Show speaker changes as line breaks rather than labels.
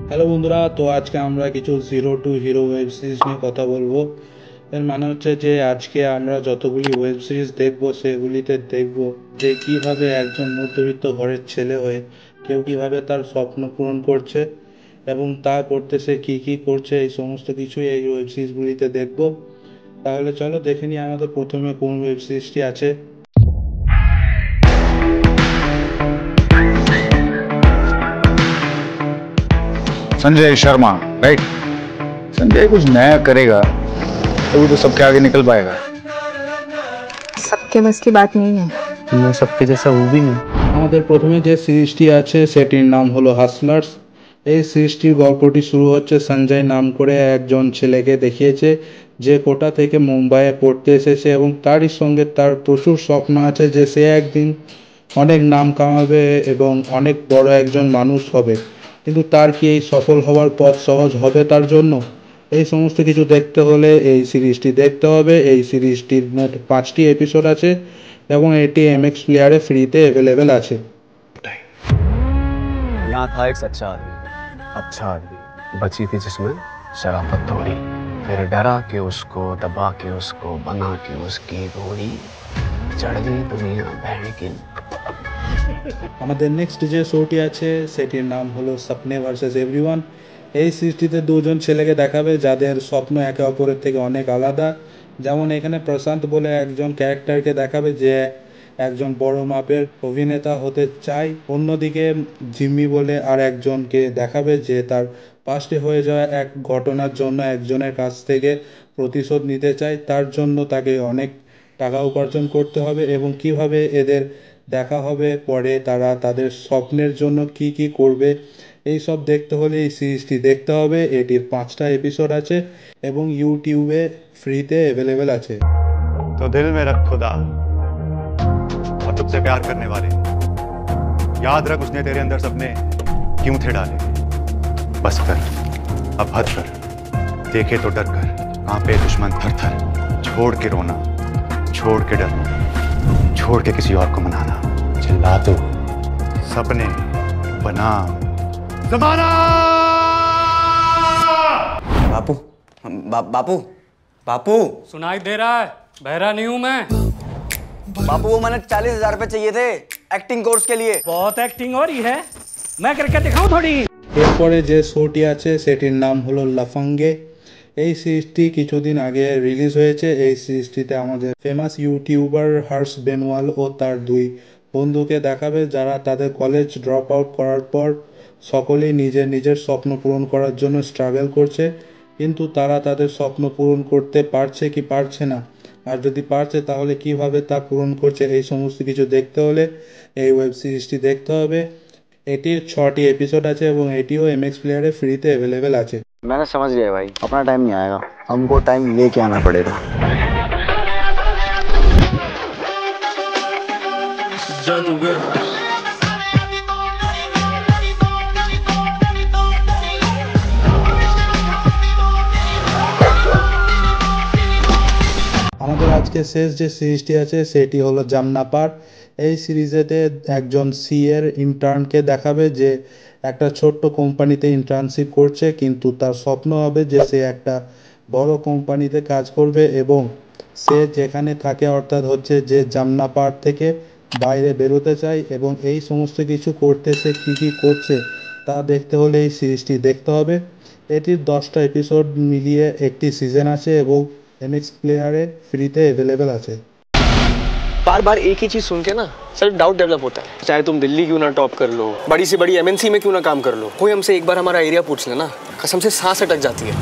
Hello বন্ধুরা, তো আজকে আমরা কিছু zero two hero web series নিয়ে কথা বলবো। এর মানে হচ্ছে যে আজকে আমরা যতগুলি ওয়েব সিরিজ দেখবো সেগুলিতে দেখবো যে কিভাবে একজন মধ্যবিত্ত ঘরের ছেলে হয়ে কেউ কিভাবে তার স্বপ্ন পূরণ করছে এবং তা করতে সে কী কী করছে, এই সমস্ত কিছুই এই ওয়েব সিরিজগুলিতে দেখবো। তাহলে চলো দেখে নিই আমাদের প্রথমে কোন ওয়েব সিরিজটি আছে।
संजय शर्मा, राइट। संजय कुछ नया करेगा तो वो तो सबके आगे निकल पाएगा।
सबके बस की बात नहीं है।
मैं सबके जैसा हूँ भी नहीं।
আমাদের প্রথমে যে সিরিজটি আছে সেটির নাম হলো হাসলার্স। এই সিরিজটির গল্পটি শুরু হচ্ছে সঞ্জয় নাম করে একজন ছেলেকে দেখিয়েছে যে কোটা থেকে মুম্বাইয়ে পড়তে এসেছে এবং তারই সঙ্গে তার প্রচুর স্বপ্ন আছে যে সে একদিন অনেক নাম কামাবে এবং অনেক বড় একজন মানুষ হবে। কিন্তু তার কি এই সফল হওয়ার পথ সহজ হবে তার জন্য? এই সমস্ত কিছু দেখতে হলে এই সিরিজটি দেখতে হবে। এই সিরিজটির মোট 5টি এপিসোড আছে এবং এটি MX প্লেয়ারে ফ্রিতে অ্যাভেলেবেল আছে।
यहाँ था एक सच्चा आदमी बची थी जिसमें शराफत थोड़ी, फिर डरा के उसको, दबा के उसको, बना के उसकी घोड़ी, चढ़ गई दुनिया बहन की।
আমাদের নেক্সট যে শোটি আছে সেটির নাম হলো স্বপ্নে ভার্সেস এভরিওয়ান। এই সিরিজটিতে দুজন ছেলেকে দেখাবে যাদের স্বপ্ন একে অপরের থেকে অনেক আলাদা। যেমন এখানে প্রশান্ত বলে একজন ক্যারেক্টারকে দেখাবে যে একজন বড় মাপের অভিনেতা হতে চায়। অন্যদিকে জিম্মি বলে আর একজনকে দেখাবে যে তার পাস্টে হয়ে যাওয়া এক ঘটনার জন্য একজনের কাছ থেকে প্রতিশোধ নিতে চায়। তার জন্য তাকে অনেক টাকা উপার্জন করতে হবে এবং কিভাবে এদের দেখা হবে, পরে তারা তাদের স্বপ্নের জন্য কি কি করবে, এই সব দেখতে হলে এই সিরিজটি দেখতে হবে। এটির 5টা এপিসোড আছে এবং ইউটিউবে ফ্রিতে অ্যাভেলেবেল আছে।
तो दिल में रख खुदा और तुझसे प्यार करने वाले, याद रख उसने तेरे अंदर सपने क्यों थे डाले। बस कर, अब हद कर, देखे तो डर कर, कांपे दुश्मन थर थर, छोड़ के रोना, छोड़ के डरना, छोड़ के किसी और को मनाना, चिल्ला दो सपने बनाम जमाना।
बापू बापू बापू
सुनाई दे रहा है? बहरा नहीं हूं मैं।
बापू वो मैंने 40,000 रुपए चाहिए थे एक्टिंग कोर्स के लिए।
बहुत एक्टिंग हो रही है, मैं करके दिखाऊं थोड़ी।
এরপরে যে শোটি আছে সেটির নাম হলো লাফাঙ্গে। এই সিরিজটি কিছুদিন আগে রিলিজ হয়েছে। এই সিরিজটিতে আমাদের ফেমাস ইউটিউবার হর্ষ বেনওয়াল ও তার 2 বন্ধুকে দেখাবে যারা তাদের কলেজ ড্রপ আউট করার পর সকলেই নিজের নিজের স্বপ্ন পূরণ করার জন্য স্ট্রাগল করছে, কিন্তু তারা তাদের স্বপ্ন পূরণ করতে পারছে কি পারছে না, আর যদি পারছে তাহলে কিভাবে তা পূরণ করছে, এই সমস্ত কিছু দেখতে হলে এই ওয়েব সিরিজটি দেখতে হবে। এটির 6টি এপিসোড আছে এবং এটিও MX প্লেয়ারে ফ্রিতে অ্যাভেলেবেল আছে।
मैंने समझ लिया भाई, अपना टाइम नहीं आएगा, हमको टाइम लेके आना पड़ेगा।
আমাদের আজকে শেষ যে সিরিজটি আছে সেটি হলো জামনাপার। এই সিরিজেতে একজন সিএর ইন্টার্নকে দেখাবে যে একটা ছোট্ট কোম্পানিতে ইন্টার্নশিপ করছে, কিন্তু তার স্বপ্ন হবে যে সে একটা বড় কোম্পানিতে কাজ করবে এবং সে যেখানে থাকে অর্থাৎ হচ্ছে যে জামনাপার থেকে বাইরে বেরোতে চায় এবং এই সমস্ত কিছু করতে সে কী কী করছে তা দেখতে হলে এই সিরিজটি দেখতে হবে। এটির 10টা এপিসোড মিলিয়ে একটি সিজন আছে এবং MX প্লেয়ারে ফ্রিতে অ্যাভেলেবেল আছে।
बार बार एक ही चीज सुन के ना सर डाउट डेवलप होता है। चाहे तुम दिल्ली क्यों ना टॉप कर लो, बड़ी से बड़ी MNC में क्यों ना काम कर लो, कोई हमसे एक बार हमारा एरिया पूछ लेना, कसम से सांस अटक जाती है।